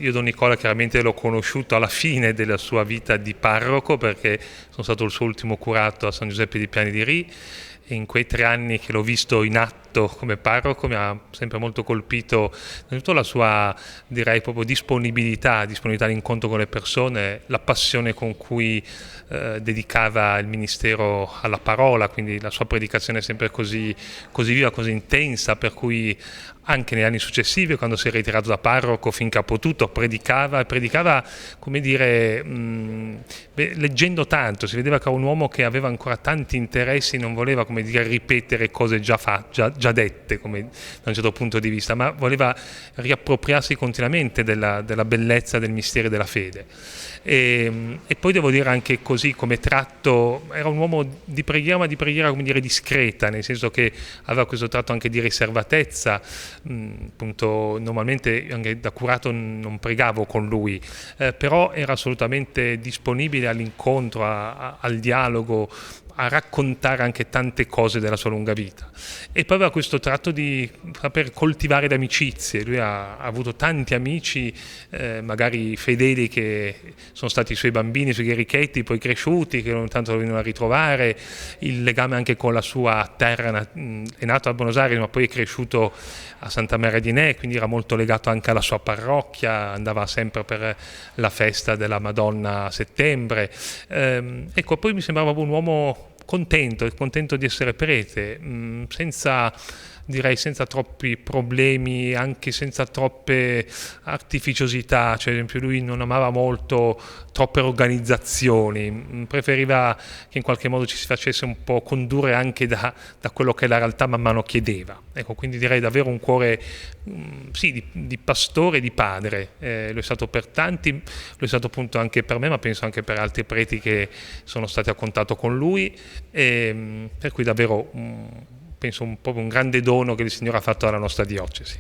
Io Don Nicola chiaramente l'ho conosciuto alla fine della sua vita di parroco perché sono stato il suo ultimo curato a San Giuseppe di Piani di Ri e in quei 3 anni che l'ho visto in atto come parroco mi ha sempre molto colpito innanzitutto la sua, direi, proprio disponibilità all'incontro con le persone, la passione con cui dedicava il ministero alla parola, quindi la sua predicazione è sempre così viva, così intensa, per cui anche negli anni successivi, quando si è ritirato da parroco, finché ha potuto, predicava, come dire, leggendo tanto, si vedeva che era un uomo che aveva ancora tanti interessi, non voleva, come dire, ripetere cose già dette, come, da un certo punto di vista, ma voleva riappropriarsi continuamente della bellezza del mistero della fede. E poi devo dire anche così come tratto, era un uomo di preghiera, ma di preghiera, come dire, discreta, nel senso che aveva questo tratto anche di riservatezza. Appunto, normalmente anche da curato non pregavo con lui, però era assolutamente disponibile all'incontro, al dialogo, a raccontare anche tante cose della sua lunga vita. E poi aveva questo tratto di saper coltivare le amicizie. Lui ha avuto tanti amici, magari fedeli, che sono stati i suoi bambini, i suoi chierichetti, poi cresciuti, che ogni tanto lo venivano a ritrovare. Il legame anche con la sua terra, è nato a Buenos Aires ma poi è cresciuto a Santa Maria di Ne, quindi era molto legato anche alla sua parrocchia, andava sempre per la festa della Madonna a settembre. Ecco, poi mi sembrava un uomo contento di essere prete, senza troppi problemi, anche senza troppe artificiosità. Cioè, ad esempio, lui non amava molto troppe organizzazioni, preferiva che in qualche modo ci si facesse un po' condurre anche da quello che la realtà man mano chiedeva. Ecco, quindi direi davvero un cuore, sì, di pastore e di padre. Lo è stato per tanti, lo è stato appunto anche per me, ma penso anche per altri preti che sono stati a contatto con lui, per cui davvero penso proprio un grande dono che il Signore ha fatto alla nostra diocesi.